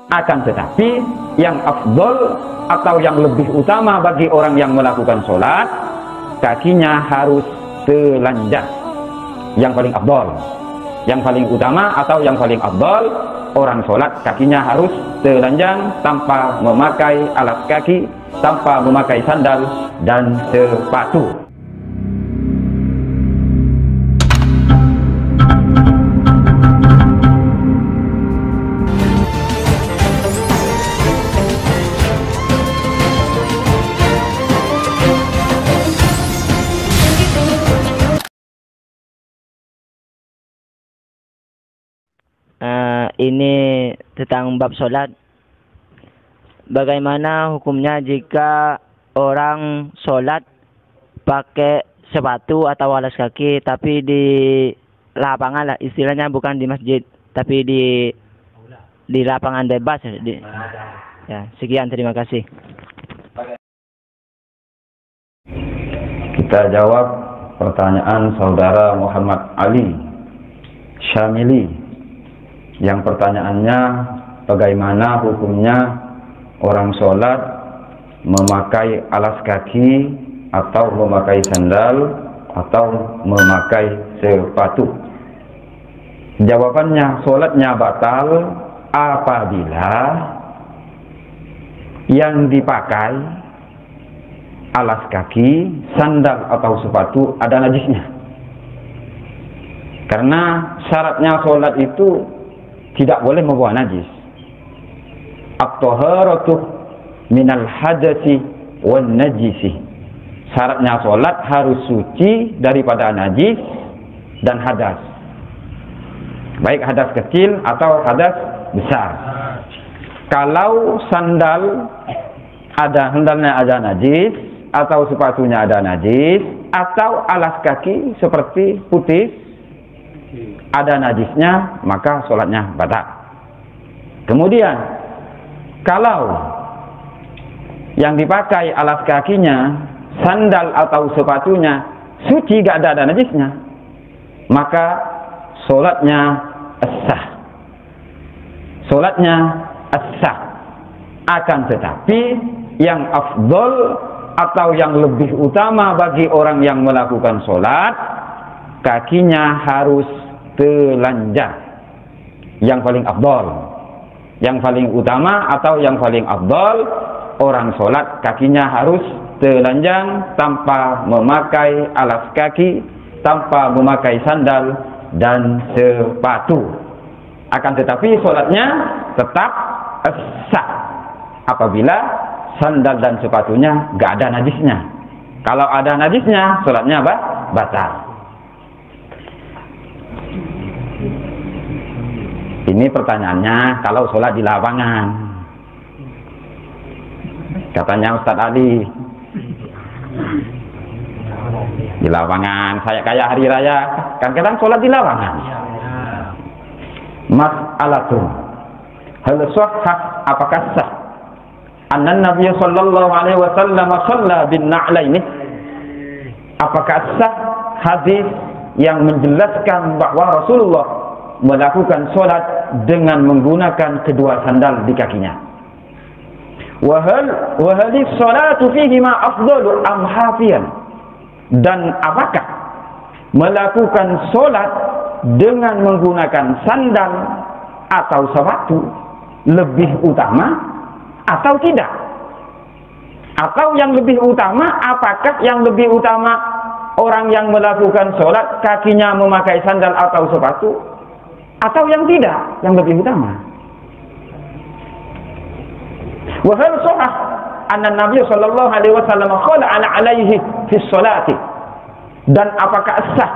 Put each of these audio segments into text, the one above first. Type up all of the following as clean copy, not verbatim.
Akan tetapi yang afdol atau yang lebih utama bagi orang yang melakukan sholat, kakinya harus telanjang. Yang paling afdol, yang paling utama atau yang paling afdol, orang sholat kakinya harus telanjang tanpa memakai alas kaki, tanpa memakai sandal dan sepatu. Ini tentang bab sholat. Bagaimana hukumnya jika orang sholat pakai sepatu atau alas kaki, tapi di lapangan lah, istilahnya bukan di masjid, tapi di lapangan bebas. Ya, sekian, terima kasih. Kita jawab pertanyaan saudara Muhammad Ali Syamili. Yang pertanyaannya, bagaimana hukumnya orang sholat memakai alas kaki atau memakai sandal atau memakai sepatu? Jawabannya, sholatnya batal apabila yang dipakai alas kaki, sandal atau sepatu ada najisnya. Karena syaratnya sholat itu tidak boleh membawa najis. At-taharatu minal hadasi wan najisi. Syaratnya sholat harus suci daripada najis dan hadas, baik hadas kecil atau hadas besar. Kalau sandalnya ada najis, atau sepatunya ada najis, atau alas kaki seperti putih ada najisnya, maka sholatnya batal. Kemudian kalau yang dipakai alas kakinya, sandal atau sepatunya suci, gak ada najisnya, maka sholatnya sah. Sholatnya sah. Akan tetapi yang afdol atau yang lebih utama bagi orang yang melakukan sholat, kakinya harus telanjang. Yang paling afdol, yang paling utama atau yang paling afdol, orang sholat kakinya harus telanjang tanpa memakai alas kaki, tanpa memakai sandal dan sepatu. Akan tetapi sholatnya tetap sah apabila sandal dan sepatunya gak ada najisnya. Kalau ada najisnya, sholatnya batal. Ini pertanyaannya kalau sholat di lapangan. Katanya Ustadz Ali, di lapangan, saya kayak hari raya, kan kadang sholat di lapangan. Mas'alatun, hal sahhah, apakah sah anna Nabi sallallahu alaihi wasallam shalla bin na'laini? Apakah sah hadis yang menjelaskan bahwa Rasulullah melakukan sholat dengan menggunakan kedua sandal di kakinya? Wahali sholatu fihi ma afdalu am hafiyan? Dan apakah melakukan sholat dengan menggunakan sandal atau sepatu lebih utama atau tidak? Atau yang lebih utama, apakah yang lebih utama orang yang melakukan sholat kakinya memakai sandal atau sepatu, atau yang tidak, yang lebih utama? Wa hal sahih anna Nabi sallallahu alaihi wasallam qala alaihi fi sholati? Dan apakah sah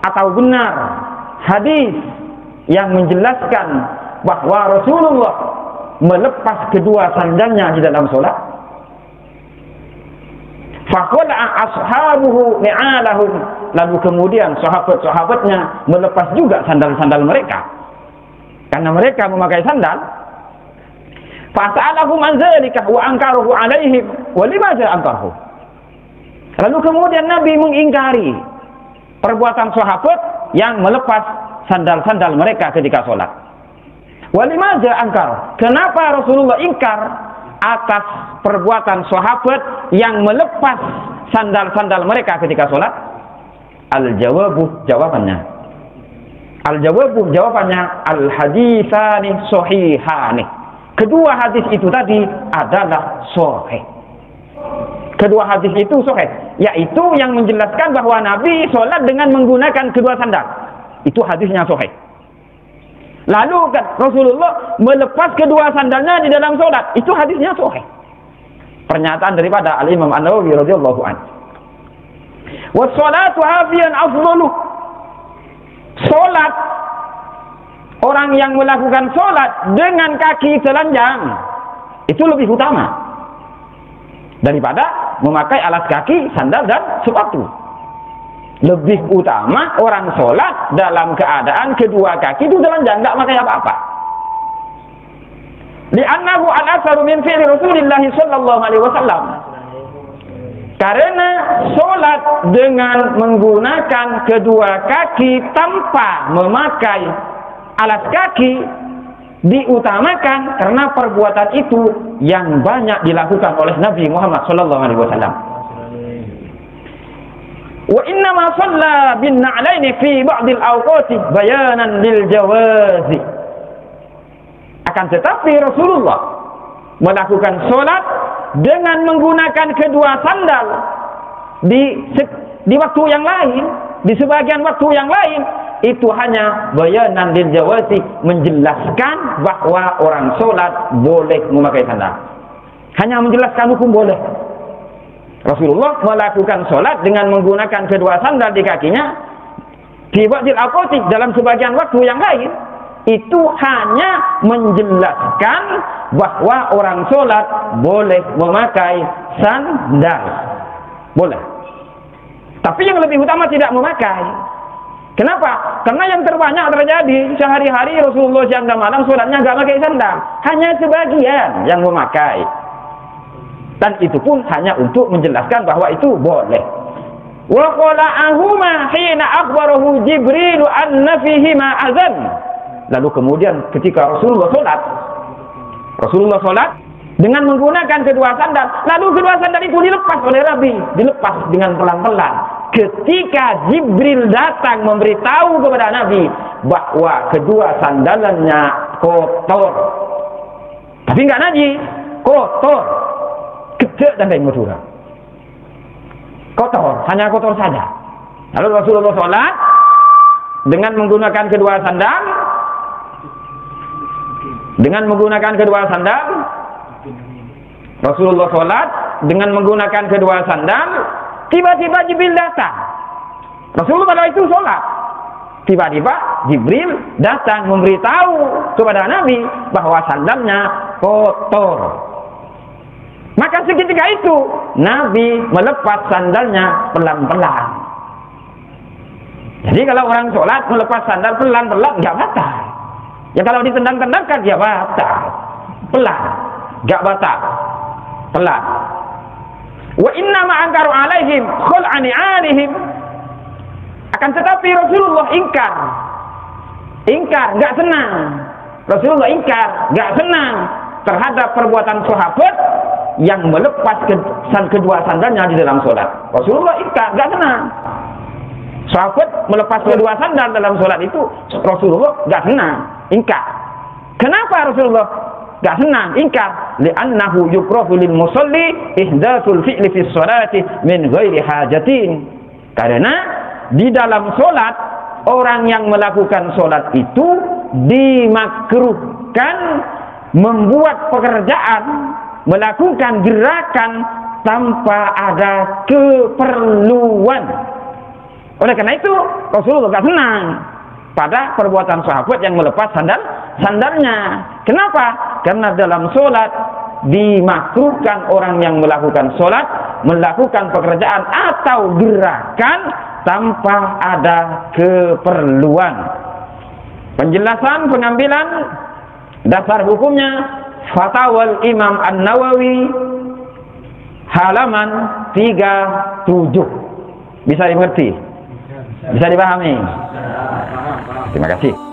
atau benar hadis yang menjelaskan bahwa Rasulullah melepas kedua sandalnya di dalam sholat? Faqala'a ashabuhu ni'alahum, lalu kemudian sahabat-sahabatnya melepas juga sandal-sandal mereka karena mereka memakai sandal. Fas'alahum an dzalika wa ankaruhu alaihim wa limadza ankaruhu. Lalu kemudian Nabi mengingkari perbuatan sahabat yang melepas sandal-sandal mereka ketika sholat. Walimaza angkar? Kenapa Rasulullah ingkar atas perbuatan sahabat yang melepas sandal-sandal mereka ketika sholat? Al-jawabu, jawabannya. Al-jawabu, jawabannya al-haditsani sahihani. Kedua hadis itu tadi adalah sahih. Kedua hadis itu sahih, yaitu yang menjelaskan bahwa Nabi sholat dengan menggunakan kedua sandal. Itu hadisnya sahih. Lalu Rasulullah melepas kedua sandalnya di dalam sholat. Itu hadisnya sahih. Pernyataan daripada Al-Imam An-Nawawi radhiyallahu anhu. Wassalatu hafiyan afdalu. Sholat, orang yang melakukan sholat dengan kaki telanjang itu lebih utama daripada memakai alas kaki, sandal dan sepatu. Lebih utama orang sholat dalam keadaan kedua kaki itu telanjang, tidak pakai apa-apa. Li'annahu al-asaru min fi'li Rasulillah sallallahu alaihi wasallam. Karena sholat dengan menggunakan kedua kaki tanpa memakai alas kaki diutamakan karena perbuatan itu yang banyak dilakukan oleh Nabi Muhammad sallallahu alaihi wasallam. Wa inna ma shalla bin na'laini fi ba'dil awqati bayanan lil jawazi. Akan tetapi Rasulullah melakukan sholat dengan menggunakan kedua sandal di waktu yang lain, di sebagian waktu yang lain, itu hanya bayanan lil jawazi, menjelaskan bahwa orang sholat boleh memakai sandal. Hanya menjelaskan hukum boleh. Rasulullah melakukan sholat dengan menggunakan kedua sandal di kakinya di ba'dil awqati, dalam sebagian waktu yang lain, itu hanya menjelaskan bahwa orang sholat boleh memakai sandal. Boleh. Tapi yang lebih utama tidak memakai. Kenapa? Karena yang terbanyak terjadi sehari-hari Rasulullah siang dan malam sholatnya nggak pakai sandal. Hanya sebagian yang memakai. Dan itu pun hanya untuk menjelaskan bahwa itu boleh. Wa qala'ahuma hina akhbarahu Jibril anna fihi ma azan. Lalu kemudian ketika Rasulullah sholat dengan menggunakan kedua sandal, lalu kedua sandal itu dilepas oleh Nabi, dilepas dengan pelan-pelan. Ketika Jibril datang memberitahu kepada Nabi bahwa kedua sandalannya kotor, tapi enggak najis, kotor, kecek dan lain madura, kotor, hanya kotor saja. Lalu Rasulullah sholat dengan menggunakan kedua sandal, Rasulullah sholat dengan menggunakan kedua sandal. Tiba-tiba Jibril datang. Rasulullah pada itu sholat. Tiba-tiba Jibril datang memberitahu kepada Nabi bahwa sandalnya kotor. Maka seketika itu Nabi melepas sandalnya pelan-pelan. Jadi kalau orang sholat melepas sandal pelan-pelan nggak batal. Ya kalau ditendang-tendangkan dia batal. Pelan, nggak batal. Pelan. Wa inna ma ankaru alaihim khul'ani alihim. Akan tetapi Rasulullah ingkar, nggak senang. Rasulullah ingkar, nggak senang terhadap perbuatan sahabat yang melepas kedua sandalnya di dalam sholat. Rasulullah ingkar, nggak senang. Sahabat melepas kedua sandal dalam sholat itu Rasulullah nggak senang, ingkar. Kenapa Rasulullah nggak senang, ingkar? Li'annahu yukrahu lil musalli ihdatsul fi'li fi sholati min ghairi hajatin. Karena di dalam sholat orang yang melakukan sholat itu dimakruhkan membuat pekerjaan, melakukan gerakan tanpa ada keperluan. Oleh karena itu Rasulullah nggak senang pada perbuatan sahabat yang melepas sandalnya. Kenapa? Karena dalam sholat dimakruhkan orang yang melakukan sholat melakukan pekerjaan atau gerakan tanpa ada keperluan. Penjelasan pengambilan dasar hukumnya Fatawal Imam An-Nawawi halaman 37. Bisa dimengerti? Bisa dipahami? Terima kasih.